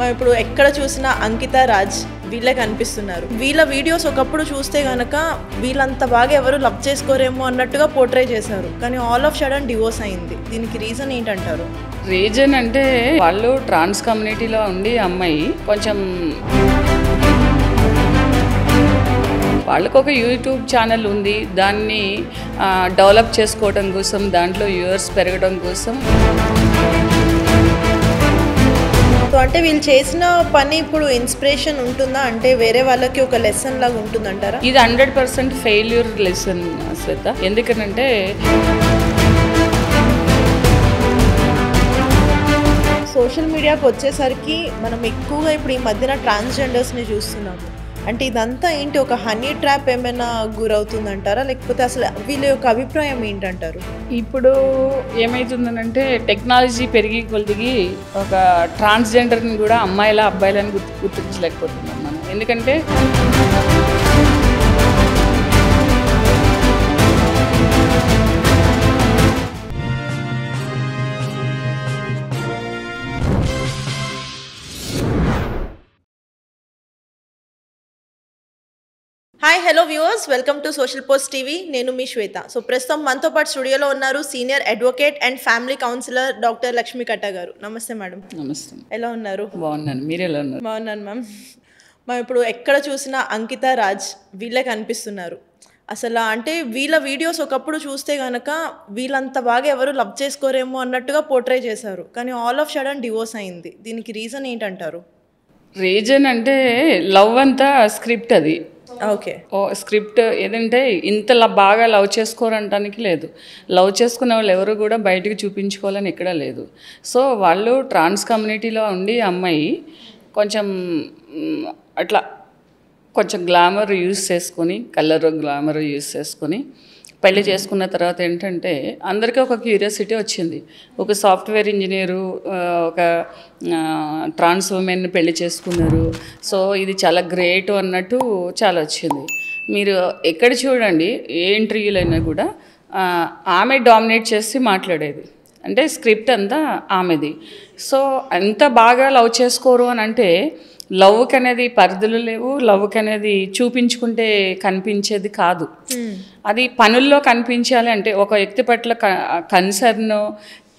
మనం ఇప్పుడు ఎక్కడ చూసినా అంకిత రాజ్ వీళ్ళే కనిపిస్తున్నారు. వీళ్ళ వీడియోస్ ఒకప్పుడు చూస్తే గనక వీళ్ళంత బాగా ఎవరు లవ్ చేసుకోరేమో అన్నట్టుగా పోర్ట్రే చేశారు. కానీ ఆల్ ఆఫ్ సడన్ డివోర్స్ అయింది. దీనికి రీజన్ ఏంటంటారు? రీజన్ అంటే వాళ్ళు ట్రాన్స్ కమ్యూనిటీలో ఉండి అమ్మాయి కొంచెం వాళ్ళకు ఒక యూట్యూబ్ ఛానల్ ఉంది. దాన్ని డెవలప్ చేసుకోవడం కోసం, దాంట్లో వ్యూవర్స్ పెరగడం కోసం. అంటే వీళ్ళు చేసిన పని ఇప్పుడు ఇన్స్పిరేషన్ ఉంటుందా? అంటే వేరే వాళ్ళకి ఒక లెసన్ లాగా ఉంటుందంటారా? ఇది 100% ఫెయిల్యూర్ లెసన్ శ్వేత. ఎందుకంటే సోషల్ మీడియాకి వచ్చేసరికి మనం ఎక్కువగా ఇప్పుడు ఈ మధ్యన ట్రాన్స్జెండర్స్ని చూస్తున్నాము. అంటే ఇదంతా ఏంటి, ఒక హనీ ట్రాప్ ఏమైనా గురవుతుందంటారా? లేకపోతే అసలు వీళ్ళ యొక్క అభిప్రాయం ఏంటంటారు? ఇప్పుడు ఏమవుతుందనంటే టెక్నాలజీ పెరిగి కొలిదిగి ఒక ట్రాన్స్జెండర్ని కూడా అమ్మాయిలా అబ్బాయిలని గుర్తించలేకపోతున్నాం మనం. ఎందుకంటే hi, hello viewers, welcome to social post TV. నేను మీ శ్వేత. సో ప్రస్తుతం మనతో పాటు స్టూడియోలో ఉన్నారు senior advocate and family counsellor doctor Lakshmi కట్ట గారు. నమస్తే మేడం. నమస్తే. ఎలా ఉన్నారు? బాగున్నాను. మీరు ఎలా ఉన్నారు? బాగున్నాను మ్యామ్. మనం ఇప్పుడు ఎక్కడ చూసినా అంకిత రాజ్ వీళ్ళే కనిపిస్తున్నారు. అసలు అంటే వీళ్ళ వీడియోస్ ఒకప్పుడు చూస్తే కనుక వీళ్ళంత బాగా ఎవరు లవ్ చేసుకోరేమో అన్నట్టుగా పోర్ట్రే చేశారు. కానీ ఆల్ ఆఫ్ సడన్ డివోర్స్ అయింది. దీనికి రీజన్ ఏంటంటారు? రీజన్ అంటే లవ్ అంతా స్క్రిప్ట్. అది ఓకే, స్క్రిప్ట్. ఏదంటే ఇంతలా బాగా లవ్ చేసుకోరంటానికి లేదు. లవ్ చేసుకునే వాళ్ళు ఎవరు కూడా బయటకు చూపించుకోవాలని ఎక్కడా లేదు. సో వాళ్ళు ట్రాన్స్ కమ్యూనిటీలో ఉండి అమ్మాయి కొంచెం అట్లా కొంచెం గ్లామర్ యూజ్ చేసుకొని, కలర్ గ్లామర్ యూజ్ చేసుకొని పెళ్లి చేసుకున్న తర్వాత ఏంటంటే అందరికీ ఒక క్యూరియాసిటీ వచ్చింది. ఒక సాఫ్ట్వేర్ ఇంజనీరు ఒక ట్రాన్స్ ఉమెన్ని పెళ్లి చేసుకున్నారు. సో ఇది చాలా గ్రేట్ అన్నట్టు చాలా వచ్చింది. మీరు ఎక్కడ చూడండి, ఏ ఇంటర్వ్యూలైనా కూడా ఆమె డామినేట్ చేసి మాట్లాడేది. అంటే స్క్రిప్ట్ అంతా ఆమెది. సో ఎంత బాగా లవ్ చేసుకోరు అని అంటే లవ్కి అనేది పరిధులు లేవు. లవ్కి అనేది చూపించుకుంటే కనిపించేది కాదు. అది పనుల్లో కనిపించాలి. అంటే ఒక వ్యక్తి పట్ల కన్సర్న్,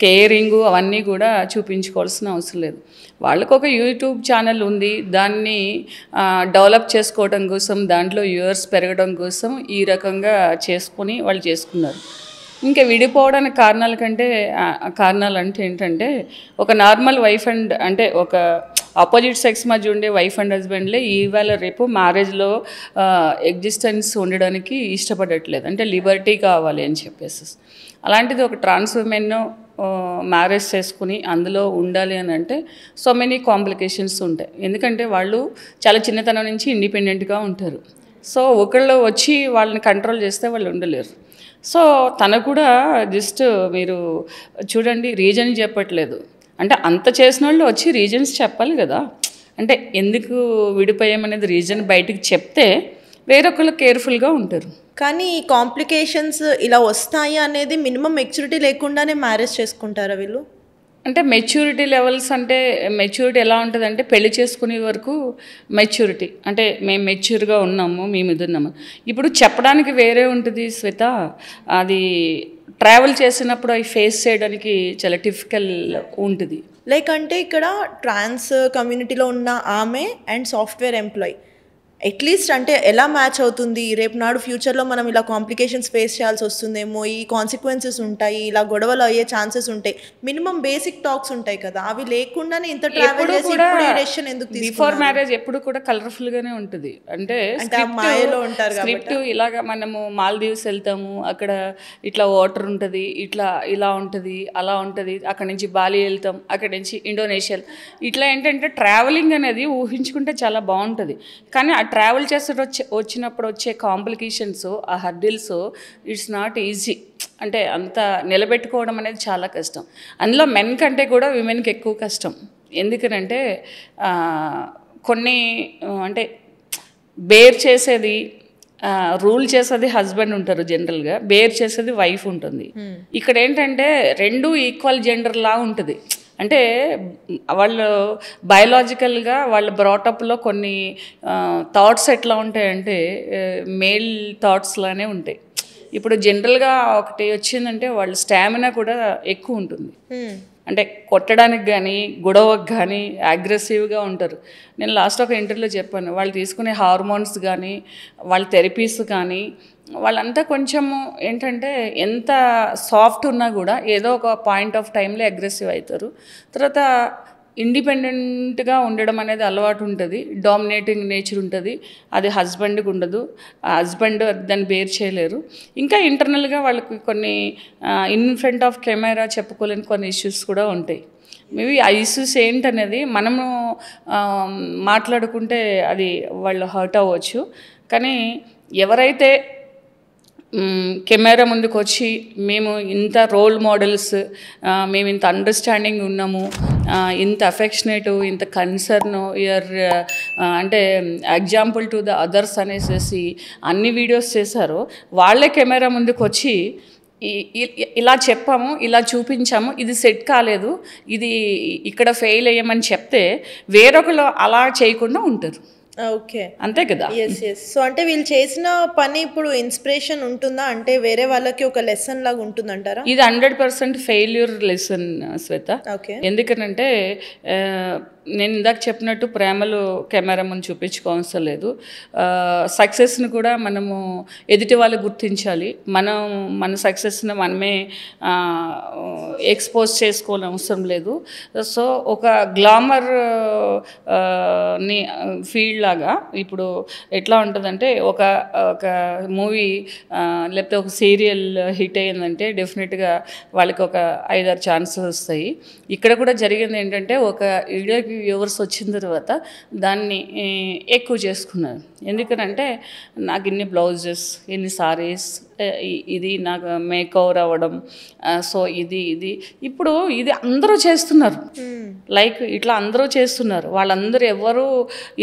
కేరింగు అవన్నీ కూడా చూపించుకోవాల్సిన అవసరం లేదు. వాళ్ళకు ఒక యూట్యూబ్ ఛానల్ ఉంది. దాన్ని డెవలప్ చేసుకోవడం కోసం, దాంట్లో వ్యూవర్స్ పెరగడం కోసం ఈ రకంగా చేసుకొని వాళ్ళు చేసుకున్నారు. ఇంకా విడిపోవడానికి కారణాలు అంటే ఏంటంటే ఒక నార్మల్ వైఫ్ అండ్ అంటే ఒక ఆపోజిట్ సెక్స్ మధ్య ఉండే వైఫ్ అండ్ హస్బెండ్లే ఈవేళ రేపు మ్యారేజ్లో ఎగ్జిస్టెన్స్ ఉండడానికి ఇష్టపడట్లేదు. అంటే లిబర్టీ కావాలి అని చెప్పేసి. అలాంటిది ఒక ట్రాన్స్ ఉమెన్ మ్యారేజ్ చేసుకుని అందులో ఉండాలి అని అంటే సో మెనీ కాంప్లికేషన్స్ ఉంటాయి. ఎందుకంటే వాళ్ళు చాలా చిన్నతనం నుంచి ఇండిపెండెంట్గా ఉంటారు. సో ఒకళ్ళు వచ్చి వాళ్ళని కంట్రోల్ చేస్తే వాళ్ళు ఉండలేరు. సో తనకు కూడా జస్ట్ మీరు చూడండి, రీజన్ చెప్పట్లేదు. అంటే అంత చేసిన వాళ్ళు వచ్చి రీజన్స్ చెప్పాలి కదా. అంటే ఎందుకు విడిపోయామనేది రీజన్ బయటికి చెప్తే వేరొకళ్ళు కేర్ఫుల్గా ఉంటారు. కానీ ఈ కాంప్లికేషన్స్ ఇలా వస్తాయి అనేది మినిమం మెచ్యూరిటీ లేకుండానే మ్యారేజ్ చేసుకుంటారా వీళ్ళు? అంటే మెచ్యూరిటీ లెవెల్స్ అంటే మెచ్యూరిటీ ఎలా ఉంటుంది అంటే పెళ్లి చేసుకునే వరకు మెచ్యూరిటీ అంటే మేము మెచ్యూర్గా ఉన్నాము, మేము ఇది ఉన్నాము. ఇప్పుడు చెప్పడానికి వేరే ఉంటుంది శ్వేత. అది ట్రావెల్ చేసినప్పుడు అవి ఫేస్ చేయడానికి చాలా డిఫికల్ట్ ఉంటుంది. లైక్ అంటే ఇక్కడ ట్రాన్స్ కమ్యూనిటీలో ఉన్న ఆమె అండ్ సాఫ్ట్వేర్ ఎంప్లాయీ అట్లీస్ట్ అంటే ఎలా మ్యాచ్ అవుతుంది? రేపు నాడు ఫ్యూచర్లో మనం ఇలా కాంప్లికేషన్స్ ఫేస్ చేయాల్సి వస్తుందేమో, ఈ కాన్సిక్వెన్సెస్ ఉంటాయి, ఇలా గొడవలు అయ్యే ఛాన్సెస్ ఉంటాయి, మినిమం బేసిక్ టాక్స్ ఉంటాయి కదా, అవి లేకుండానే ఇంత ట్రావెల్ చేసి ఇప్పుడు డెసిషన్ ఎందుకు తీసుకున్నారు? బిఫోర్ మ్యారేజ్ ఎప్పుడు కూడా కలర్ఫుల్గానే ఉంటుంది. అంటే మాయలో ఉంటారు. స్క్రిప్ట్ ఇలాగా మనము మాల్దీవ్స్ వెళ్తాము, అక్కడ ఇట్లా వాటర్ ఉంటుంది, ఇట్లా ఇలా ఉంటుంది, అలా ఉంటుంది. అక్కడి నుంచి బాలి వెళ్తాం, అక్కడి నుంచి ఇండోనేషియా. ఇట్లా ఏంటంటే ట్రావెలింగ్ అనేది ఊహించుకుంటే చాలా బాగుంటుంది. కానీ ట్రావెల్ చేస్తూ వచ్చినప్పుడు వచ్చే కాంప్లికేషన్స్, ఆ హర్డిల్స్, ఇట్స్ నాట్ ఈజీ. అంటే అంత నిలబెట్టుకోవడం అనేది చాలా కష్టం. అందులో మెన్ కంటే కూడా విమెన్కి ఎక్కువ కష్టం. ఎందుకనంటే కొన్ని అంటే బేర్ చేసేది, రూల్ చేసేది హస్బెండ్ ఉంటారు జనరల్గా, బేర్ చేసేది వైఫ్ ఉంటుంది. ఇక్కడ ఏంటంటే రెండు ఈక్వల్ జెండర్ లా ఉంటుంది. అంటే వాళ్ళు బయలాజికల్గా వాళ్ళ బ్రాటప్లో కొన్ని థాట్స్ ఎట్లా ఉంటాయంటే మేల్ థాట్స్లానే ఉంటాయి. ఇప్పుడు జనరల్గా ఒకటి వచ్చిందంటే వాళ్ళ స్టామినా కూడా ఎక్కువ ఉంటుంది. అంటే కొట్టడానికి కానీ గొడవకు కానీ అగ్రెసివ్గా ఉంటారు. నేను లాస్ట్ ఒక ఇంటర్వ్యూలో చెప్పాను, వాళ్ళు తీసుకునే హార్మోన్స్ కానీ వాళ్ళ థెరపీస్ కానీ వాళ్ళంతా కొంచెము ఏంటంటే ఎంత సాఫ్ట్ ఉన్నా కూడా ఏదో ఒక పాయింట్ ఆఫ్ టైంలో అగ్రెసివ్ అవుతారు. తర్వాత ఇండిపెండెంట్గా ఉండడం అనేది అలవాటు ఉంటుంది, డామినేటింగ్ నేచర్ ఉంటుంది. అది హస్బెండ్కి ఉండదు, హస్బెండ్ దాన్ని బేర్ చేయలేరు. ఇంకా ఇంటర్నల్గా వాళ్ళకి కొన్ని ఇన్ ఫ్రంట్ ఆఫ్ కెమెరా చెప్పుకోలేని కొన్ని ఇష్యూస్ కూడా ఉంటాయి. మేబీ ఆ ఇష్యూస్ ఏంటనేది మనము మాట్లాడుకుంటే అది వాళ్ళు హర్ట్ అవ్వచ్చు. కానీ ఎవరైతే కెమెరా ముందుకు వచ్చి మేము ఇంత రోల్ మోడల్స్, మేము ఇంత అండర్స్టాండింగ్ ఉన్నాము, ఇంత అఫెక్షనేటు, ఇంత కన్సర్ను, అంటే ఎగ్జాంపుల్ టు ద అదర్స్ అనేసి అన్ని వీడియోస్ చేశారో వాళ్ళే కెమెరా ముందుకు వచ్చి ఇలా చెప్పాము, ఇలా చూపించాము, ఇది సెట్ కాలేదు, ఇది ఇక్కడ ఫెయిల్ అయ్యామని చెప్తే వేరొకరు అలా చేయకుండా ఉంటారు. ఓకే, అంతే కదా. సో అంటే వీళ్ళు చేసిన పని ఇప్పుడు ఇన్స్పిరేషన్ ఉంటుందా, అంటే వేరే వాళ్ళకి ఒక లెసన్ లాగా ఉంటుందంటారా? ఇది 100% ఫెయిల్యూర్ లెసన్ శ్వేత. ఓకే, ఎందుకనంటే నేను ఇందాక చెప్పినట్టు ప్రేమలో కెమెరా ముందు చూపించుకోవాల్సిన లేదు. సక్సెస్ని కూడా మనము ఎదుటి వాళ్ళు గుర్తించాలి. మన సక్సెస్ని మనమే ఎక్స్పోజ్ చేసుకోవాలని అవసరం లేదు. సో ఒక గ్లామర్ ని ఫీల్డ్ లాగా ఇప్పుడు ఎట్లా ఉంటుందంటే ఒక మూవీ లేకపోతే ఒక సీరియల్ హిట్ అయ్యిందంటే డెఫినెట్గా వాళ్ళకి ఒక 5-6 ఛాన్సెస్ వస్తాయి. ఇక్కడ కూడా జరిగింది ఏంటంటే ఒక వీడియోకి వ్యూవర్స్ వచ్చిన తర్వాత దాన్ని ఎక్కువ చేసుకున్నారు. ఎందుకనంటే నాకు ఇన్ని బ్లౌజెస్, ఇన్ని సారీస్, ఇది నాకు మేక్ ఓవర్ అవ్వడం, సో ఇది ఇప్పుడు ఇది అందరూ చేస్తున్నారు. లైక్ ఇట్లా అందరూ చేస్తున్నారు. వాళ్ళందరూ ఎవరు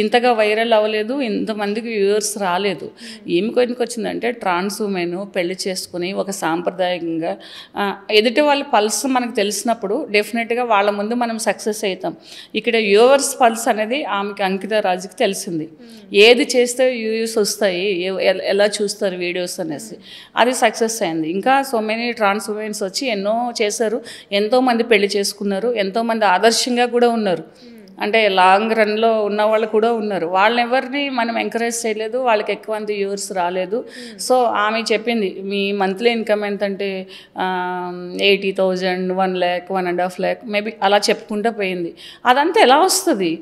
ఇంతగా వైరల్ అవ్వలేదు, ఇంతమందికి వ్యూవర్స్ రాలేదు. ఏమి కొనికి వచ్చిందంటే ట్రాన్స్ ఉమెన్ పెళ్లి చేసుకుని ఒక సాంప్రదాయంగా ఎదుటి వాళ్ళ పల్స్ మనకు తెలిసినప్పుడు డెఫినెట్గా వాళ్ళ ముందు మనం సక్సెస్ అవుతాం. ఇక్కడ వ్యూవర్స్ పల్స్ అనేది ఆమెకి అంకిత రాజుకి తెలిసింది. ఏది చేస్తే వ్యూస్ వస్తాయి, ఎలా చూస్తారు వీడియోస్ అనేసి, అది సక్సెస్ అయింది. ఇంకా సో మెనీ ట్రాన్స్ ఉమెన్స్ వచ్చి ఎన్నో చేశారు, ఎంతోమంది పెళ్లి చేసుకున్నారు, ఎంతోమంది ఆదర్శంగా కూడా ఉన్నారు. అంటే లాంగ్ రన్లో ఉన్న వాళ్ళు కూడా ఉన్నారు. వాళ్ళని ఎవరిని మనం ఎంకరేజ్ చేయలేదు, వాళ్ళకి ఎక్కువ మంది వ్యూవర్స్ రాలేదు. సో ఆమె చెప్పింది మీ మంత్లీ ఇన్కమ్ ఎంతంటే 80,000, 1 lakh, 1.5 lakh మేబీ అలా చెప్పుకుంటూ పోయింది. అదంతా ఎలా వస్తుంది?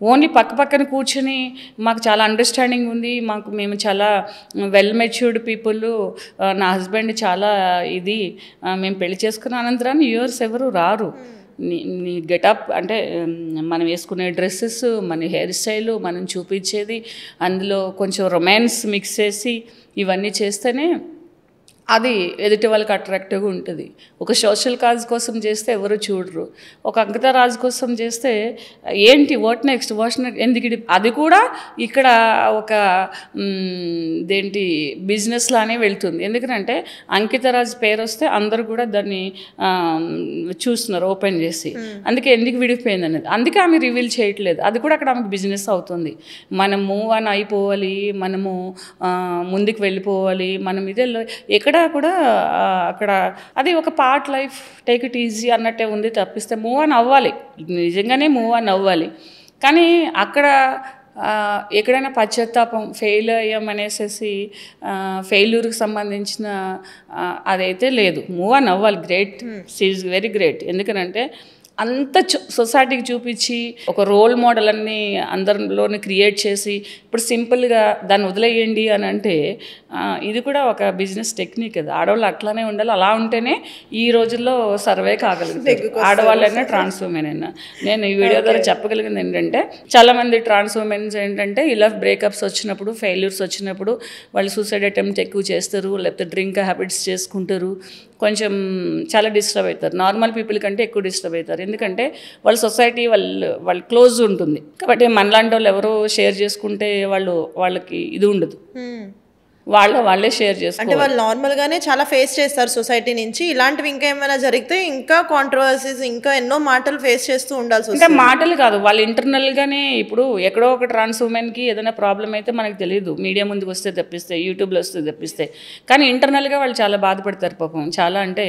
ఓన్లీ పక్కన కూర్చొని మాకు చాలా అండర్స్టాండింగ్ ఉంది, మేము చాలా వెల్ మెచ్యూర్డ్ పీపుల్, నా హస్బెండ్ చాలా ఇది, మేము పెళ్లి చేసుకున్న అనంతరాన్ని వ్యూవర్స్ ఎవరు రారు. నీ గెటప్ అంటే మనం వేసుకునే డ్రెస్సెస్, మన హెయిర్ స్టైలు, మనం చూపించేది, అందులో కొంచెం రొమాన్స్ మిక్స్ చేసి ఇవన్నీ చేస్తేనే అది ఎదుటి వాళ్ళకి అట్రాక్టివ్గా ఉంటుంది. ఒక సోషల్ కాజ్ కోసం చేస్తే ఎవరు చూడరు. ఒక అంకిత రాజు కోసం చేస్తే ఏంటి వాట్ నెక్స్ట్ ఎందుకు అది కూడా ఇక్కడ ఒక బిజినెస్ లానే వెళ్తుంది. ఎందుకంటే అంకిత రాజు పేరు వస్తే అందరూ కూడా దాన్ని చూస్తున్నారు ఓపెన్ చేసి, అందుకే ఎందుకు విడిపోయింది అనేది. అందుకే ఆమె రివీల్ చేయట్లేదు. అది కూడా అక్కడ ఆమెకు బిజినెస్ అవుతుంది. మనం మూవ్ ఆన్ అయిపోవాలి, మనము ముందుకు వెళ్ళిపోవాలి, మనం ఇదే ఎక్కడ కూడా అక్కడ అది ఒక part life, take it easy అన్నట్టే ఉంది తప్పిస్తే మూవ్ ఆన్ అవ్వాలి, నిజంగానే మూవ్ ఆన్ అవ్వాలి. కానీ అక్కడ ఎక్కడైనా పశ్చాత్తాపం, ఫెయిల్ అయ్యామనేసి ఫెయిల్యూర్కి సంబంధించిన అదైతే లేదు. మూవ్ ఆన్ అవ్వాలి. Great, she is very great. ఎందుకనంటే అంత సొసైటీకి చూపించి ఒక రోల్ మోడల్ అన్ని అందరిలోని క్రియేట్ చేసి ఇప్పుడు సింపుల్గా దాన్ని వదిలేయండి అని అంటే ఇది కూడా ఒక బిజినెస్ టెక్నిక్. అది ఆడవాళ్ళు అట్లానే ఉండాలి. అలా ఉంటేనే ఈ రోజుల్లో సర్వే కాగలుగుతారు, ఆడవాళ్ళైనా ట్రాన్స్ ఉమెన్ అయినా. నేను ఈ వీడియో ద్వారా చెప్పగలిగింది ఏంటంటే చాలామంది ట్రాన్స్ ఉమెన్స్ ఏంటంటే ఇలా బ్రేకప్స్ వచ్చినప్పుడు, ఫెయిల్యూర్స్ వచ్చినప్పుడు వాళ్ళు సూసైడ్ అటెంప్ట్ ఎక్కువ చేస్తారు, లేకపోతే డ్రింక్ హ్యాబిట్స్ చేసుకుంటారు, కొంచెం చాలా డిస్టర్బ్ అవుతారు. నార్మల్ పీపుల్ కంటే ఎక్కువ డిస్టర్బ్ అవుతారు. ఎందుకంటే వాళ్ళ సొసైటీ వాళ్ళ క్లోజ్ ఉంటుంది కాబట్టి మనలాంటి వాళ్ళు ఎవరో షేర్ చేసుకుంటే వాళ్ళకి ఇది ఉండదు. వాళ్ళే షేర్ అంటే చేసుకోవాలి. వాళ్ళు నార్మల్గానే చాలా ఫేస్ చేస్తారు సొసైటీ నుంచి. ఇలాంటివి ఇంకా ఏమైనా జరిగితే ఇంకా కాంట్రవర్సీస్, ఇంకా ఎన్నో మాటలు ఫేస్ చేస్తూ ఉండాల్సి అంటే వస్తుంది. మాటలు కాదు, వాళ్ళు ఇంటర్నల్గానే ఇప్పుడు ఎక్కడో ఒక ట్రాన్స్ ఉమెన్కి ఏదైనా ప్రాబ్లం అయితే మనకు తెలియదు, మీడియా ముందుకు వస్తే తప్పిస్తే, యూట్యూబ్లో వస్తే తప్పిస్తే. కానీ ఇంటర్నల్గా వాళ్ళు చాలా బాధపడతారు పాపం. చాలా అంటే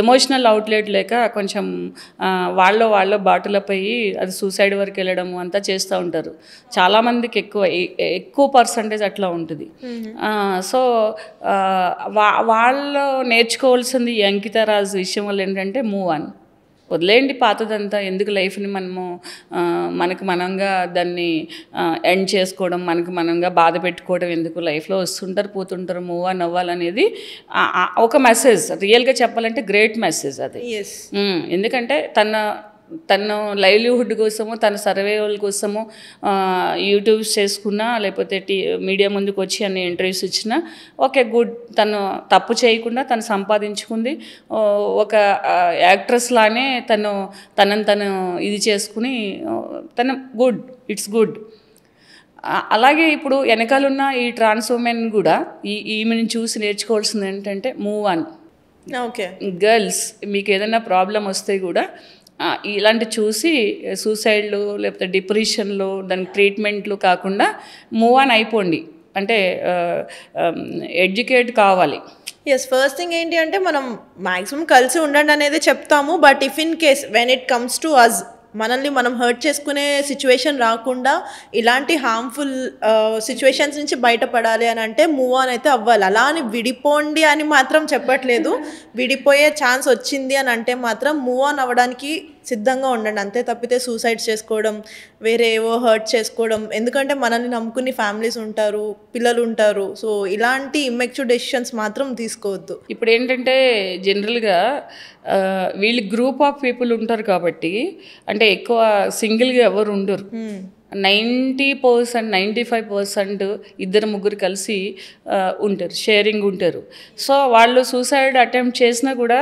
ఎమోషనల్ అవుట్లెట్ లేక కొంచెం వాళ్ళ బాటలపై అది సూసైడ్ వరకు వెళ్ళడం అంతా చేస్తూ ఉంటారు. చాలామందికి ఎక్కువ పర్సంటేజ్ అట్లా ఉంటుంది. సో వాళ్ళు నేర్చుకోవాల్సింది ఈ అంకితారాజ్ విషయం వల్ల ఏంటంటే మూవ్ ఆన్, వదిలేయండి పాతదంతా. ఎందుకు లైఫ్ని మనము మనకు మనంగా దాన్ని ఎండ్ చేసుకోవడం, మనకు మనంగా బాధ పెట్టుకోవడం ఎందుకు? లైఫ్లో వస్తుంటారు పోతుంటారు, మూవ్ ఆన్ అవ్వాలనేది ఒక మెసేజ్. రియల్గా చెప్పాలంటే గ్రేట్ మెసేజ్ అది. ఎందుకంటే తను లైవ్లీహుడ్ కోసము, తన సర్వైవల్ కోసము యూట్యూబ్స్ చేసుకున్నా, లేకపోతే మీడియా ముందుకు వచ్చి అన్ని ఇంటర్వ్యూస్ ఇచ్చినా ఓకే గుడ్. తను తప్పు చేయకుండా తను సంపాదించుకుంది. ఒక యాక్ట్రెస్ లానే తను ఇది చేసుకుని తను గుడ్, ఇట్స్ గుడ్. అలాగే ఇప్పుడు వెనకాలన్న ఈ ట్రాన్స్ ఉమెన్ కూడా ఈమెను చూసి నేర్చుకోవాల్సింది ఏంటంటే మూవ్ ఆన్. ఓకే గర్ల్స్, మీకు ఏదైనా ప్రాబ్లం వస్తే కూడా ఇలాంటి చూసి సూసైడ్లు లేకపోతే డిప్రెషన్లు దానికి ట్రీట్మెంట్లు కాకుండా మూవ్ ఆన్ అయిపోండి. అంటే ఎడ్యుకేట్ కావాలి. ఫస్ట్ థింగ్ ఏంటి అంటే మనం మ్యాక్సిమం కలిసి ఉండండి అనేది చెప్తాము. But if in case when it comes to us, మనల్ని మనం హర్ట్ చేసుకునే సిచ్యువేషన్ రాకుండా ఇలాంటి హార్మ్ఫుల్ సిచ్యువేషన్స్ నుంచి బయటపడాలి అని అంటే మూవ్ ఆన్ అయితే అవ్వాలి. అలా అని విడిపోండి అని మాత్రం చెప్పట్లేదు. విడిపోయే ఛాన్స్ వచ్చింది అని అంటే మాత్రం మూవ్ ఆన్ అవ్వడానికి సిద్ధంగా ఉండండి. అంతే తప్పితే సూసైడ్ చేసుకోవడం, వేరే ఏవో హర్ట్ చేసుకోవడం, ఎందుకంటే మనల్ని నమ్ముకుని ఫ్యామిలీస్ ఉంటారు, పిల్లలు ఉంటారు. సో ఇలాంటి ఇమ్మెచ్యూర్ డెసిషన్స్ మాత్రం తీసుకోవద్దు. ఇప్పుడు ఏంటంటే జనరల్గా వీళ్ళు గ్రూప్ ఆఫ్ పీపుల్ ఉంటారు కాబట్టి, అంటే ఎక్కువ సింగిల్గా ఎవరు ఉండరు. 90%, 95% ఇద్దరు ముగ్గురు కలిసి ఉంటారు, షేరింగ్ ఉంటారు. సో వాళ్ళు సూసైడ్ అటెంప్ట్ చేసినా కూడా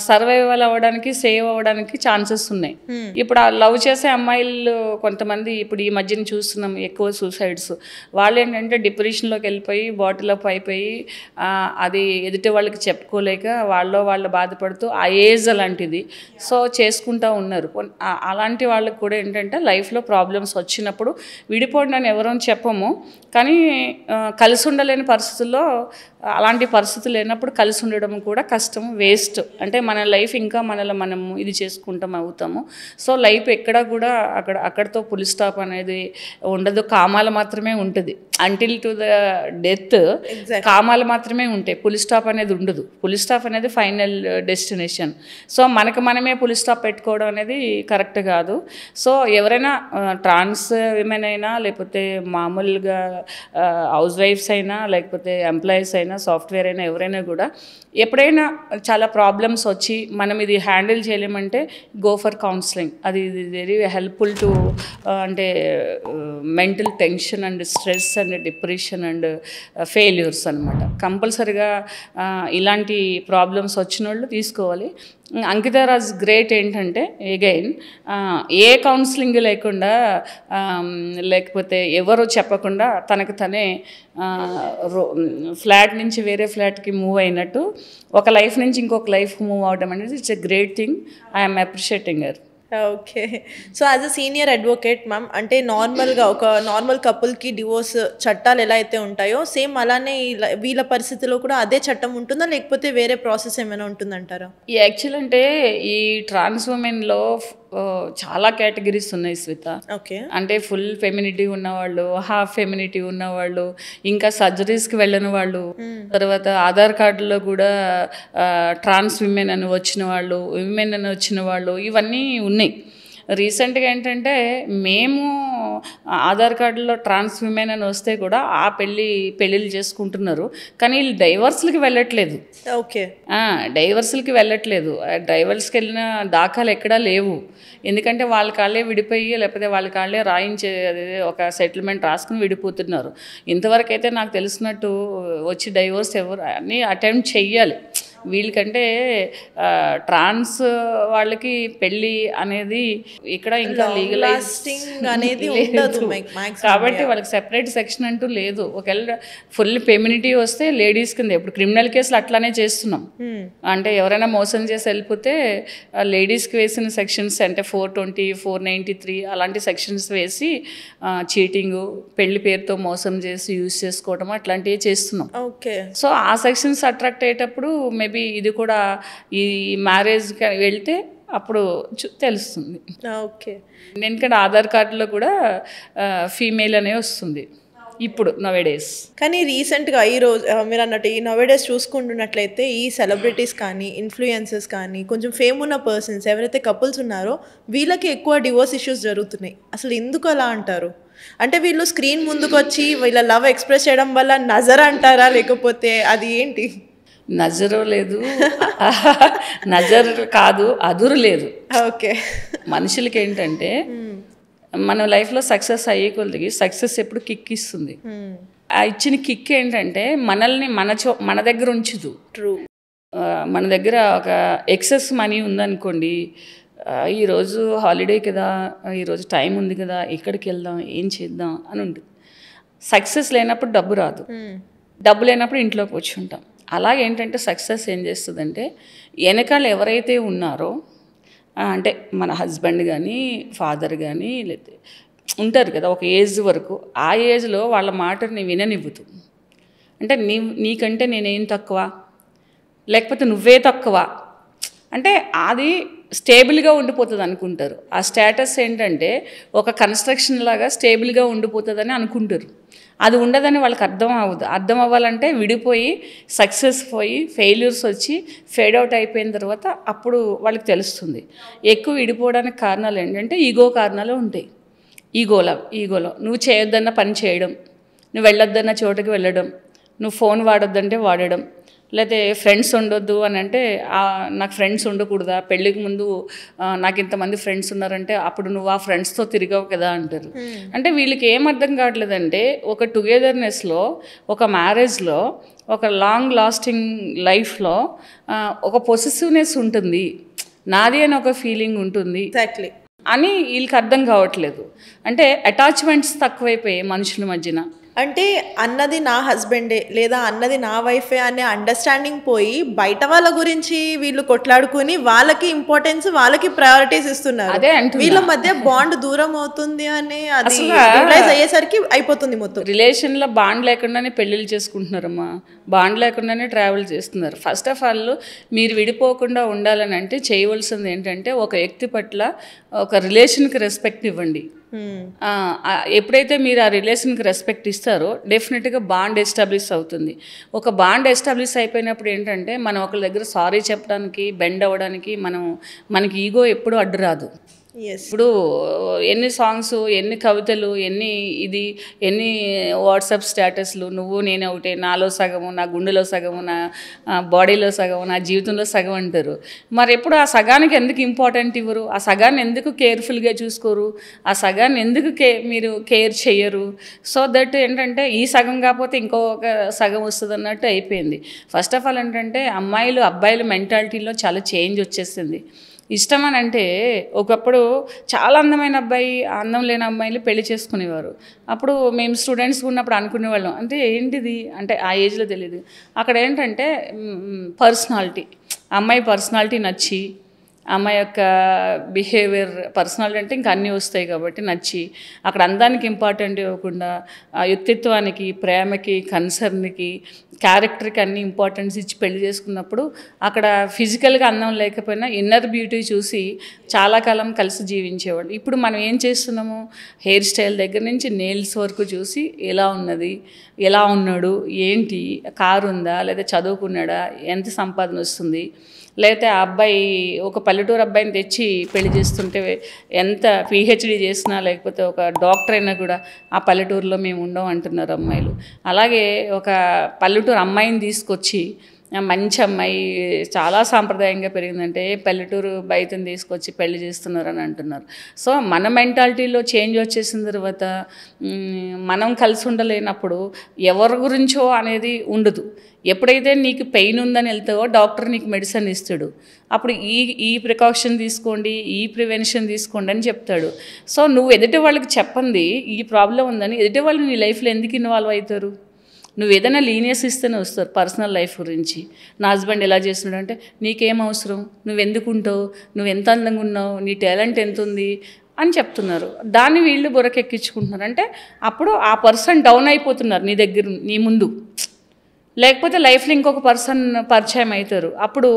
సర్వైవల్ అవ్వడానికి, సేవ్ అవ్వడానికి ఛాన్సెస్ ఉన్నాయి. ఇప్పుడు ఆ లవ్ చేసే అమ్మాయిలు కొంతమంది ఇప్పుడు ఈ మధ్యన చూస్తున్నాం ఎక్కువ సూసైడ్స్. వాళ్ళు ఏంటంటే డిప్రెషన్లోకి వెళ్ళిపోయి బాటిల్ అప్ అయిపోయి అది ఎదుటి వాళ్ళకి చెప్పుకోలేక వాళ్ళు బాధపడుతూ ఆ ఏజ్ అలాంటిది సో చేసుకుంటూ ఉన్నారు. అలాంటి వాళ్ళకి కూడా ఏంటంటే లైఫ్లో ప్రాబ్లమ్స్ వచ్చినప్పుడు విడిపోండి అని ఎవరని చెప్పము. కానీ కలిసి ఉండలేని పరిస్థితుల్లో, అలాంటి పరిస్థితులు లేనప్పుడు కలిసి ఉండడం కూడా కష్టం, వేస్ట్. అంటే మన లైఫ్ ఇంకా మనము ఇది చేసుకుంటాం అవుతాము. సో లైఫ్ ఎక్కడ కూడా అక్కడతో పులి స్టాప్ అనేది ఉండదు. కామాలు మాత్రమే ఉంటుంది. అంటిల్ టు ద డెత్ కామాలు మాత్రమే ఉంటాయి, పులి స్టాప్ అనేది ఉండదు. పులి స్టాప్ అనేది ఫైనల్ డెస్టినేషన్. సో మనమే పులి స్టాప్ పెట్టుకోవడం అనేది కరెక్ట్ కాదు. సో ఎవరైనా ట్రాన్స్ విమెన్ అయినా, లేకపోతే మామూలుగా హౌస్ వైఫ్స్ అయినా, లేకపోతే ఎంప్లాయీస్ అయినా, సాఫ్ట్వేర్ అయినా, ఎవరైనా కూడా ఎప్పుడైనా చాలా ప్రాబ్లమ్స్ వచ్చి మనం ఇది హ్యాండిల్ చేయలేమంటే గో ఫర్ కౌన్సిలింగ్. అది వెరీ హెల్ప్ఫుల్ టు అంటే mental tension and stress and depression and failures అనమాట. కంపల్సరిగా ఇలాంటి ప్రాబ్లమ్స్ వచ్చిన వాళ్ళు తీసుకోవాలి. అంకితారాజ్ గ్రేట్ ఏంటంటే అగైన్ ఏ కౌన్సిలింగ్ లేకుండా, లేకపోతే ఎవరో చెప్పకుండా తనకు తనే ఫ్లాట్ నుంచి వేరే ఫ్లాట్కి మూవ్ అయినట్టు ఒక లైఫ్ నుంచి ఇంకొక లైఫ్కి మూవ్ అవడం అనేది it's a great thing. I'm appreciating her. Okay. So as a senior advocate ma'am, అంటే నార్మల్గా ఒక నార్మల్ కపుల్కి డివోర్స్ చట్టాలు ఎలా అయితే ఉంటాయో సేమ్ అలానే వీళ్ళ పరిస్థితిలో కూడా అదే చట్టం ఉంటుందా, లేకపోతే వేరే ప్రాసెస్ ఏమైనా ఉంటుందంటారా? యాక్చువల్ అంటే ఈ ట్రాన్స్ ఉమెన్లో చాలా కేటగిరీస్ ఉన్నాయి శ్వేత. ఓకే. అంటే ఫుల్ ఫెమినిటీ ఉన్నవాళ్ళు, హాఫ్ ఫెమినిటీ ఉన్నవాళ్ళు, ఇంకా సర్జరీస్కి వెళ్ళిన వాళ్ళు, తర్వాత ఆధార్ కార్డులో కూడా ట్రాన్స్ విమెన్ అని వచ్చిన వాళ్ళు ఇవన్నీ ఉన్నాయి. రీసెంట్గా ఏంటంటే మేము ఆధార్ కార్డులో ట్రాన్స్ విమెన్ అని వస్తే కూడా ఆ పెళ్ళిళ్ళు చేసుకుంటున్నారు, కానీ వీళ్ళు డైవర్స్లకి వెళ్ళట్లేదు. ఓకే. డైవర్స్లకి వెళ్ళట్లేదు. డైవర్స్కి వెళ్ళిన దాఖలు ఎక్కడా లేవు. ఎందుకంటే వాళ్ళ కాళ్ళే విడిపోయి, లేకపోతే వాళ్ళ కాళ్ళే రాయించే ఒక సెటిల్మెంట్ రాసుకుని విడిపోతున్నారు. ఇంతవరకు అయితే నాకు తెలిసినట్టు వచ్చి డైవర్స్ ఎవరు అన్నీ అటెంప్ట్ చెయ్యాలి. వీళ్ళకంటే ట్రాన్స్ వాళ్ళకి పెళ్ళి అనేది ఇక్కడ ఇంకా లాస్టింగ్ అనేది ఉండదు కాబట్టి వాళ్ళకి సెపరేట్ సెక్షన్ అంటూ లేదు. ఒకవేళ ఫుల్ ఫెమినిటీ వస్తే లేడీస్ కింద ఇప్పుడు క్రిమినల్ కేసులు అట్లానే చేస్తున్నాం. అంటే ఎవరైనా మోసం చేసి వెళ్ళిపోతే లేడీస్కి వేసిన సెక్షన్స్ అంటే 420, 493 అలాంటి సెక్షన్స్ వేసి చీటింగు, పెళ్లి పేరుతో మోసం చేసి యూజ్ చేసుకోవడం అట్లాంటివి చేస్తున్నాం. ఓకే. సో ఆ సెక్షన్స్ అట్రాక్ట్ అయ్యేటప్పుడు మేబీ ఇది కూడా ఈ మ్యారేజ్కి వెళ్తే అప్పుడు తెలుస్తుంది. ఓకే. ఎందుకంటే ఆధార్ కార్డులో కూడా ఫీమేల్ అనే వస్తుంది ఇప్పుడు నవేడేస్. కానీ రీసెంట్గా ఈరోజు మీరు అన్నట్టు ఈ నవేడేస్ చూసుకుంటున్నట్లయితే ఈ సెలబ్రిటీస్ కానీ ఇన్ఫ్లుయెన్సర్స్ కానీ కొంచెం ఫేమ్ ఉన్న పర్సన్స్ ఎవరైతే కపుల్స్ ఉన్నారో వీళ్ళకి ఎక్కువ డివోర్స్ ఇష్యూస్ జరుగుతున్నాయి. అసలు ఎందుకు అలా అంటారు? అంటే వీళ్ళు స్క్రీన్ ముందుకు వచ్చి వీళ్ళ లవ్ ఎక్స్ప్రెస్ చేయడం వల్ల నజర్ అంటారా, లేకపోతే అది ఏంటి? నజరు లేదు, నజర్ కాదు, అదురు లేదు. ఓకే. మనుషులకి ఏంటంటే మన లైఫ్లో సక్సెస్ అయ్యే కొద్దికి సక్సెస్ ఎప్పుడు కిక్ ఇస్తుంది. ఆ ఇచ్చిన కిక్ ఏంటంటే మనల్ని మన దగ్గర ఉంచుదు. ట్రూ. మన దగ్గర ఒక ఎక్సెస్ మనీ ఉందనుకోండి, ఈరోజు హాలిడే కదా, ఈరోజు టైం ఉంది కదా, ఎక్కడికి వెళ్దాం, ఏం చేద్దాం అని ఉంటుంది. సక్సెస్ లేనప్పుడు డబ్బు రాదు, డబ్బు లేనప్పుడు ఇంట్లో కూర్చుంటాం. అలాగేంటంటే సక్సెస్ ఏం చేస్తుందంటే వెనకాల ఎవరైతే ఉన్నారో అంటే మన హస్బెండ్ కానీ ఫాదర్ కానీ లేకపోతే ఉంటారు కదా ఒక ఏజ్ వరకు, ఆ ఏజ్లో వాళ్ళ మాటని విననివ్వుతూ, అంటే నీకంటే నేనేం తక్కువ, లేకపోతే నువ్వే తక్కువ అంటే అది స్టేబుల్గా ఉండిపోతుంది అనుకుంటారు. ఆ స్టేటస్ ఏంటంటే ఒక కన్స్ట్రక్షన్ లాగా స్టేబుల్గా ఉండిపోతుందని అనుకుంటారు. అది ఉండదని వాళ్ళకి అర్థం అవ్వాలంటే విడిపోయి సక్సెస్ పోయి ఫెయిల్యూర్స్ వచ్చి ఫేడ్ అవుట్ అయిపోయిన తర్వాత అప్పుడు వాళ్ళకి తెలుస్తుంది. ఎక్కువ విడిపోవడానికి కారణాలు ఏంటంటే ఈగో కారణాలు ఉంటాయి. ఈగోలో నువ్వు చేయొద్దన్న పని చేయడం, నువ్వు వెళ్ళొద్దన్న చోటుకి వెళ్ళడం, నువ్వు ఫోన్ వాడొద్దంటే వాడడం, లేకపోతే ఫ్రెండ్స్ ఉండొద్దు అని అంటే నాకు ఫ్రెండ్స్ ఉండకూడదా, పెళ్ళికి ముందు నాకు ఇంతమంది ఫ్రెండ్స్ ఉన్నారంటే అప్పుడు నువ్వు ఆ ఫ్రెండ్స్తో తిరిగావు కదా అంటారు. అంటే వీళ్ళకి ఏం అర్థం కావట్లేదంటే ఒక టుగెదర్నెస్లో, ఒక మ్యారేజ్లో, ఒక లాంగ్ లాస్టింగ్ లైఫ్లో ఒక పొసెసివ్నెస్ ఉంటుంది, నాది అని ఒక ఫీలింగ్ ఉంటుంది అని వీళ్ళకి అర్థం కావట్లేదు. అంటే అటాచ్మెంట్స్ తక్కువైపోయాయి మనుషుల మధ్యన. అంటే అన్నది నా హస్బెండే లేదా అన్నది నా వైఫే అనే అండర్స్టాండింగ్ పోయి బయట వాళ్ళ గురించి వీళ్ళు కొట్లాడుకుని వాళ్ళకి ఇంపార్టెన్స్, వాళ్ళకి ప్రయారిటీస్ ఇస్తున్నారు. వీళ్ళ మధ్య బాండ్ దూరం అవుతుంది అని అది రియలైజ్ అయ్యేసరికి అయిపోతుంది మొత్తం. రిలేషన్లో బాండ్ లేకుండానే పెళ్ళిళ్ళు చేసుకుంటున్నారమ్మా, బాండ్ లేకుండానే ట్రావెల్ చేస్తున్నారు. ఫస్ట్ ఆఫ్ ఆల్ మీరు విడిపోకుండా ఉండాలని అంటే చేయవలసింది ఏంటంటే ఒక వ్యక్తి పట్ల ఒక రిలేషన్కి రెస్పెక్ట్ ఇవ్వండి. ఎప్పుడైతే మీరు ఆ రిలేషన్కి రెస్పెక్ట్ ఇస్తారో డెఫినెట్గా బాండ్ ఎస్టాబ్లిష్ అవుతుంది. ఒక బాండ్ ఎస్టాబ్లిష్ అయిపోయినప్పుడు ఏంటంటే మనం ఒకరి దగ్గర సారీ చెప్పడానికి, బెండ్ అవ్వడానికి మనకి ఈగో ఎప్పుడూ అడ్డు రాదు. ఇప్పుడు ఎన్ని సాంగ్స్, ఎన్ని కవితలు, ఎన్ని వాట్సాప్ స్టేటస్లు, నువ్వు నేను ఒకటే, నాలో సగము, నా గుండెలో సగము, నా బాడీలో సగము, నా జీవితంలో సగం అంటారు. మరి ఎప్పుడు ఆ సగానికి ఎందుకు ఇంపార్టెంట్ ఇవ్వరు? ఆ సగాన్ని ఎందుకు కేర్ఫుల్గా చూసుకోరు? ఆ సగాన్ని ఎందుకు మీరు కేర్ చేయరు? సో దట్ ఏంటంటే ఈ సగం కాకపోతే ఇంకొక సగం వస్తుంది అన్నట్టు అయిపోయింది. ఫస్ట్ ఆఫ్ ఆల్ ఏంటంటే అబ్బాయిల మెంటాలిటీలో చాలా చేంజ్ వచ్చేసింది. ఇష్టం అని అంటే ఒకప్పుడు చాలా అందమైన అబ్బాయి, అందం లేని అమ్మాయిలు పెళ్లి చేసుకునేవారు. అప్పుడు మేము స్టూడెంట్స్ ఉన్నప్పుడు అనుకునేవాళ్ళం, అంటే ఏంటిది అంటే ఆ ఏజ్లో తెలియదు. అక్కడ ఏంటంటే పర్సనాలిటీ, అమ్మాయి పర్సనాలిటీ నచ్చి, అమ్మాయి యొక్క బిహేవియర్, పర్సనాలిటీ అంటే ఇంకా అన్నీ వస్తాయి కాబట్టి నచ్చి, అక్కడ అందానికి ఇంపార్టెంట్ ఇవ్వకుండా వ్యక్తిత్వానికి, ప్రేమకి, కన్సర్న్కి, క్యారెక్టర్కి అన్ని ఇంపార్టెన్స్ ఇచ్చి పెళ్లి చేసుకున్నప్పుడు అక్కడ ఫిజికల్గా అందం లేకపోయినా ఇన్నర్ బ్యూటీ చూసి చాలా కాలం కలిసి జీవించేవాళ్ళు. ఇప్పుడు మనం ఏం చేస్తున్నాము, హెయిర్ స్టైల్ దగ్గర నుంచి నెయిల్స్ వరకు చూసి ఎలా ఉన్నది, ఎలా ఉన్నాడు, ఏంటి, కారు ఉందా, లేదా చదువుకున్నాడా, ఎంత సంపాదన వస్తుంది, లేకపోతే ఆ అబ్బాయి ఒక పల్లెటూరు అబ్బాయిని తెచ్చి పెళ్లి చేస్తుంటే ఎంత పిహెచ్డి చేసినా లేకపోతే ఒక డాక్టర్ అయినా కూడా ఆ పల్లెటూరులో మేము ఉండం అంటున్నారు అమ్మాయిలు. అలాగే ఒక పల్లెటూరు అమ్మాయిని తీసుకొచ్చి మంచి అమ్మాయి చాలా సాంప్రదాయంగా పెరిగిందంటే పల్లెటూరు బయటని తీసుకొచ్చి పెళ్లి చేస్తున్నారు అని అంటున్నారు. సో మన మెంటాలిటీలో చేంజ్ వచ్చేసిన తర్వాత మనం కలిసి ఉండలేనప్పుడు ఎవరి గురించో అనేది ఉండదు. ఎప్పుడైతే నీకు పెయిన్ ఉందని వెళ్తావో డాక్టర్ నీకు మెడిసిన్ ఇస్తాడు. అప్పుడు ఈ ప్రికాషన్ తీసుకోండి, ఈ ప్రివెన్షన్ తీసుకోండి అని చెప్తాడు. సో నువ్వు ఎదుటి వాళ్ళకి చెప్పండి ఈ ప్రాబ్లం ఉందని, ఎదుటి వాళ్ళు నీ లైఫ్లో ఎందుకు ఇన్వాల్వ్ అవుతారు? నువ్వు ఏదైనా లీనియస్ ఇస్తేనే వస్తారు పర్సనల్ లైఫ్ గురించి. నా హస్బెండ్ ఎలా చేస్తున్నాడు అంటే నీకేం అవసరం, నువ్వు ఎందుకు ఉంటావు, నువ్వు ఎంత అందంగా ఉన్నావు, నీ టాలెంట్ ఎంత ఉంది అని చెప్తున్నారు. దాన్ని వీళ్ళు బుర్రకెక్కించుకుంటున్నారు. అంటే అప్పుడు ఆ పర్సన్ డౌన్ అయిపోతున్నారు నీ దగ్గర, నీ ముందు. లేకపోతే లైఫ్లో ఇంకొక పర్సన్ పరిచయం అవుతారు. అప్పుడు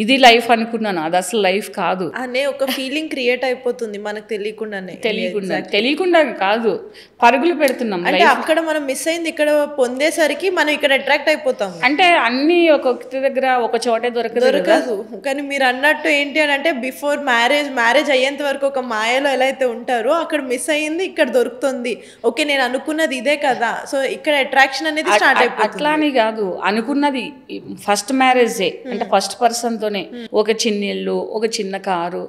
ఇది లైఫ్ అనుకున్నాను, అది అసలు లైఫ్ కాదు అనే ఒక ఫీలింగ్ క్రియేట్ అయిపోతుంది మనకు తెలియకుండా కాదు, పరుగులు పెడుతున్నాం. అంటే అక్కడ మనం మిస్ అయింది ఇక్కడ పొందేసరికి మనం ఇక్కడ అట్రాక్ట్ అయిపోతాం. అంటే అన్ని ఒక వ్యక్తి దగ్గర ఒక చోటే దొరకదు. కానీ మీరు అన్నట్టు ఏంటి అని అంటే బిఫోర్ మ్యారేజ్ అయ్యేంత వరకు ఒక మాయలో ఎలా అయితే ఉంటారో అక్కడ మిస్ అయ్యింది, ఇక్కడ దొరుకుతుంది. ఓకే నేను అనుకున్నది ఇదే కదా, సో ఇక్కడ అట్రాక్షన్ అనేది స్టార్ట్ అయిపోతుంది. అట్లా అని కాదు, అనుకున్నది ఫస్ట్ మ్యారేజే అంటే ఫస్ట్ పర్సన్తోనే. ఒక చిన్న ఇల్లు, ఒక చిన్న కారు,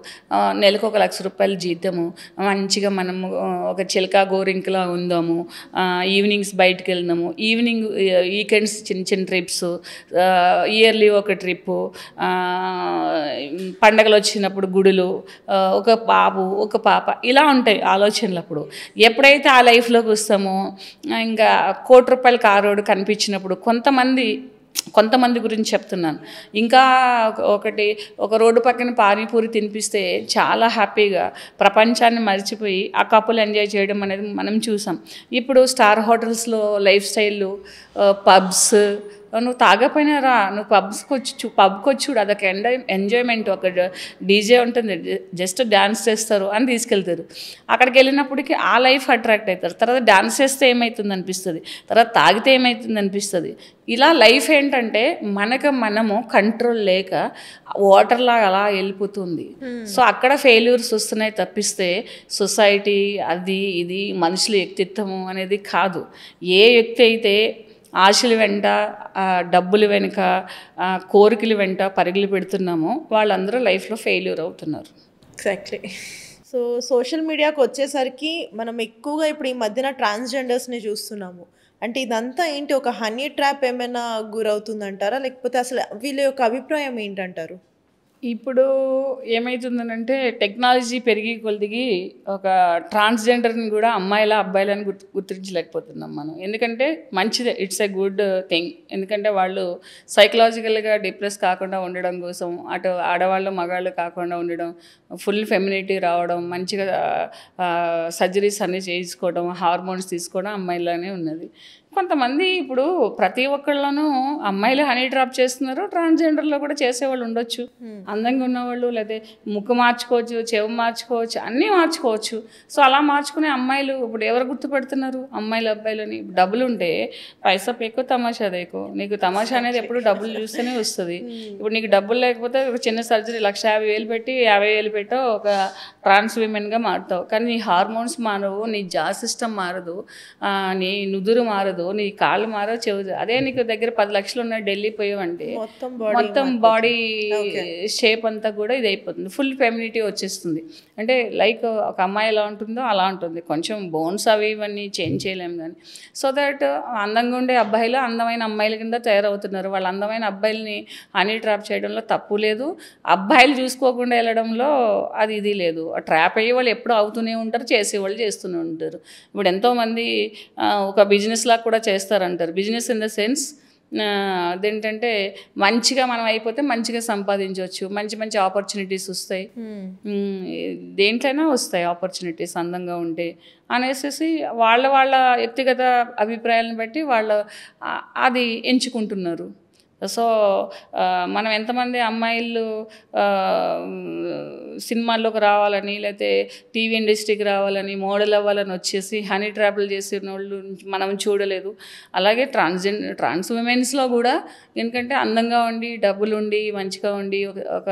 నెలకు 1 లక్ష రూపాయలు జీతము, మంచిగా మనము ఒక చిలక గోరింకలా ఉందాము, ఈవినింగ్స్ బయటకు వెళ్దాము, ఈవినింగ్ వీకెండ్స్ చిన్న చిన్న ట్రిప్స్, ఇయర్లీ ఒక ట్రిప్పు, పండగలు వచ్చినప్పుడు గుడులు, ఒక బాబు ఒక పాప, ఇలా ఉంటాయి ఆలోచనలు. అప్పుడు ఎప్పుడైతే ఆ లైఫ్లోకి వస్తామో ఇంకా 1 కోటి రూపాయల కారోడు కనిపించినప్పుడు కొంతమంది గురించి చెప్తున్నాను. ఇంకా ఒక రోడ్డు పక్కన పానీపూరి తినిపిస్తే చాలా హ్యాపీగా ప్రపంచాన్ని మర్చిపోయి ఆ కపుల్ ఎంజాయ్ చేయడం అనేది మనం చూసాం. ఇప్పుడు స్టార్ హోటల్స్లో లైఫ్ స్టైళ్ళు, పబ్స్, నువ్వు తాగపోయినా రా, నువ్వు పబ్కి వచ్చి చూడు, అదొక ఎంజాయ్మెంట్. ఒక డీజే ఉంటుంది, జస్ట్ డ్యాన్స్ చేస్తారు అని తీసుకెళ్తారు. అక్కడికి వెళ్ళినప్పటికీ ఆ లైఫ్ అట్రాక్ట్ అవుతారు. తర్వాత డ్యాన్స్ చేస్తే ఏమవుతుంది అనిపిస్తుంది, తర్వాత తాగితే ఏమవుతుంది అనిపిస్తుంది. ఇలా లైఫ్ ఏంటంటే మనము కంట్రోల్ లేక వాటర్లాగా అలా వెళ్ళిపోతుంది. సో అక్కడ ఫెయిల్యూర్స్ వస్తున్నాయి తప్పిస్తే సొసైటీ అది ఇది మనుషుల వ్యక్తిత్వము అనేది కాదు. ఏ వ్యక్తి అయితే ఆశల వెంట, డబ్బుల వెనుక, కోరికల వెంట పరుగులు పెడుతున్నామో వాళ్ళందరూ లైఫ్లో ఫెయిల్యూర్ అవుతున్నారు. ఎగ్జాక్ట్లీ. సో సోషల్ మీడియాకి వచ్చేసరికి మనం ఎక్కువగా ఇప్పుడు ఈ మధ్యన ట్రాన్స్జెండర్స్ని చూస్తున్నాము. అంటే ఇదంతా ఏంటి, ఒక హనీ ట్రాప్ ఏమైనా గురవుతుందంటారా, లేకపోతే అసలు వీళ్ళ యొక్క అభిప్రాయం ఏంటంటారు? ఇప్పుడు ఏమవుతుందనంటే టెక్నాలజీ పెరిగి కొలిదిగి ఒక ట్రాన్స్జెండర్ని కూడా అమ్మాయిలా అబ్బాయిలని గుర్తించలేకపోతున్నాం మనం. ఎందుకంటే మంచిదే, ఇట్స్ ఎ గుడ్ థింగ్. ఎందుకంటే వాళ్ళు సైకలాజికల్గా డిప్రెస్ కాకుండా ఉండడం కోసం, అటు ఆడవాళ్ళు మగాళ్ళు కాకుండా ఉండడం, ఫుల్ ఫెమినిటీ రావడం, మంచిగా సర్జరీస్ అన్నీ చేయించుకోవడం, హార్మోన్స్ తీసుకోవడం అమ్మాయిలానే ఉన్నది. కొంతమంది ఇప్పుడు ప్రతి ఒక్కళ్ళను అమ్మాయిలు హనీ డ్రాప్ చేస్తున్నారు, ట్రాన్స్జెండర్లో కూడా చేసేవాళ్ళు ఉండొచ్చు. అందంగా ఉన్నవాళ్ళు, లేదా ముక్కు మార్చుకోవచ్చు, చెవు మార్చుకోవచ్చు, అన్నీ మార్చుకోవచ్చు. సో అలా మార్చుకునే అమ్మాయిలు ఇప్పుడు ఎవరు గుర్తుపెడుతున్నారు? అమ్మాయిలు అబ్బాయిలని. డబ్బులు ఉంటే పైసా పేకో తమాషా దేకో. నీకు తమాషా అనేది ఎప్పుడు డబ్బులు చూస్తేనే వస్తుంది. ఇప్పుడు నీకు డబ్బులు లేకపోతే ఒక చిన్న సర్జరీ 1,50,000 పెట్టి 50,000 పెట్టో ఒక ట్రాన్స్ విమెన్గా మారుతావు. కానీ నీ హార్మోన్స్ మారవు, నీ జా సిస్టమ్ మారదు, నీ నుదురు మారదు, నీ కాళ్ళు మారో, చెవు. అదే నీకు దగ్గర 10 లక్షలు ఉన్న ఢిల్లీ పోయావంటే మొత్తం బాడీ షేప్ అంతా కూడా ఇది అయిపోతుంది, ఫుల్ ఫెమినిటీ వచ్చేస్తుంది. అంటే లైక్ ఒక అమ్మాయి ఎలా ఉంటుందో అలా ఉంటుంది. కొంచెం బోన్స్ అవి ఇవన్నీ చేంజ్ చేయలేము కానీ. సో దట్ అందంగా ఉండే అబ్బాయిలు అందమైన అమ్మాయిల కింద తయారవుతున్నారు. వాళ్ళ అందమైన అబ్బాయిలని హనీ ట్రాప్ చేయడంలో తప్పు లేదు, అబ్బాయిలు చూసుకోకుండా వెళ్ళడంలో అది ఇది లేదు. ట్రాప్ అయ్యే వాళ్ళు ఎప్పుడు అవుతూనే ఉంటారు, చేసేవాళ్ళు చేస్తూనే ఉంటారు. ఇప్పుడు ఎంతోమంది ఒక బిజినెస్ లాగా కూడా చేస్తారంటారు. బిజినెస్ ఇన్ ద సెన్స్ అదేంటంటే మంచిగా మనం అయిపోతే మంచిగా సంపాదించవచ్చు, మంచి మంచి ఆపర్చునిటీస్ వస్తాయి, దేంట్లైనా వస్తాయి ఆపర్చునిటీస్ అందంగా ఉంటే అనేసి వాళ్ళ వ్యక్తిగత అభిప్రాయాలను బట్టి వాళ్ళు అది ఎంచుకుంటున్నారు. సో మనం ఎంతమంది అమ్మాయిలు సినిమాల్లోకి రావాలని, లేకపోతే టీవీ ఇండస్ట్రీకి రావాలని, మోడల్ అవ్వాలని వచ్చేసి హనీ ట్రాప్లు చేసిన వాళ్ళు మనం చూడలేదు. అలాగే ట్రాన్స్ విమెన్స్లో కూడా ఎందుకంటే అందంగా ఉండి, డబ్బులు ఉండి, మంచిగా ఉండి, ఒక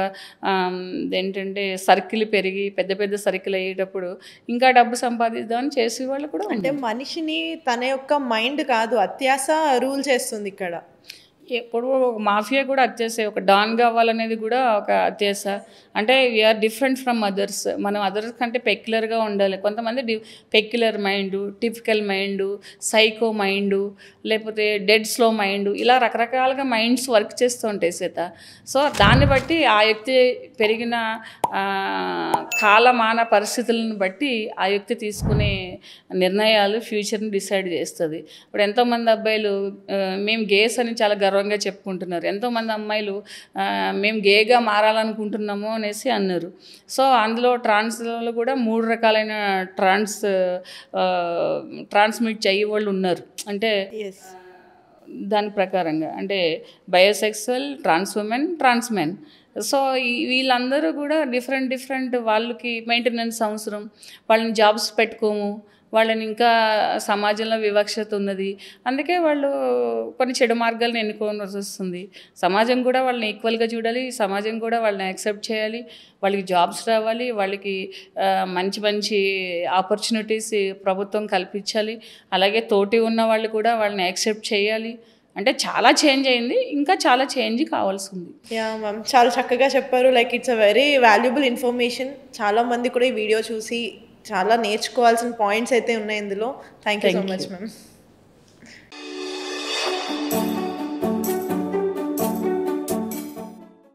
ఏంటంటే సర్కిల్ పెరిగి పెద్ద పెద్ద సర్కిల్ అయ్యేటప్పుడు ఇంకా డబ్బు సంపాదిద్దామని చేసేవాళ్ళు కూడా. అంటే మనిషిని తన యొక్క మైండ్ కాదు, అత్యాస రూల్ చేస్తుంది ఇక్కడ. ఎప్పుడు ఒక మాఫియా కూడా అత్యాసే, ఒక డాన్ కావాలనేది కూడా ఒక అత్యాస. అంటే వీఆర్ డిఫరెంట్ ఫ్రమ్ అదర్స్, మనం అదర్స్ కంటే పెక్యులర్గా ఉండాలి. కొంతమంది peculiar mind, typical mind, psycho mind, లేకపోతే డెడ్ స్లో మైండు, ఇలా రకరకాలుగా మైండ్స్ వర్క్ చేస్తూ ఉంటాయి సీత. సో దాన్ని బట్టి ఆ వ్యక్తి పెరిగిన కాలమాన పరిస్థితులను బట్టి ఆ వ్యక్తి తీసుకునే నిర్ణయాలు ఫ్యూచర్ని డిసైడ్ చేస్తుంది. ఇప్పుడు ఎంతోమంది అబ్బాయిలు మేము గేస్ అని చాలా గర్వంగా చెప్పుకుంటున్నారు, ఎంతోమంది అమ్మాయిలు మేము గేగా మారాలనుకుంటున్నాము అనేసి అన్నారు. సో అందులో ట్రాన్స్లో కూడా 3 రకాలైన ట్రాన్స్మిట్ అయ్యే వాళ్ళు ఉన్నారు. అంటే దాని ప్రకారంగా అంటే బయోసెక్సువల్, ట్రాన్స్ ఉమెన్, ట్రాన్స్ మెన్. సో వీళ్ళందరూ కూడా డిఫరెంట్ వాళ్ళకి మెయింటెనెన్స్ అవసరం, వాళ్ళని జాబ్స్ పెట్టుకోము, వాళ్ళని ఇంకా సమాజంలో వివక్షత ఉన్నది, అందుకే వాళ్ళు కొన్ని చెడు మార్గాలను ఎన్నుకోవాల్సి వస్తుంది. సమాజం కూడా వాళ్ళని ఈక్వల్గా చూడాలి, సమాజం కూడా వాళ్ళని యాక్సెప్ట్ చేయాలి, వాళ్ళకి జాబ్స్ రావాలి, వాళ్ళకి మంచి ఆపర్చునిటీస్ ప్రభుత్వం కల్పించాలి, అలాగే తోటి ఉన్న వాళ్ళు కూడా వాళ్ళని యాక్సెప్ట్ చేయాలి. అంటే చాలా చేంజ్ అయింది, ఇంకా చాలా చేంజ్ కావాల్సి ఉంది. యా మ్యామ్, చాలా చక్కగా చెప్పారు. Like it's a very valuable information. చాలామంది కూడా ఈ వీడియో చూసి చాలా నేర్చుకోవాల్సిన పాయింట్స్ అయితే ఉన్నాయి ఇందులో. Thank you so much ma'am.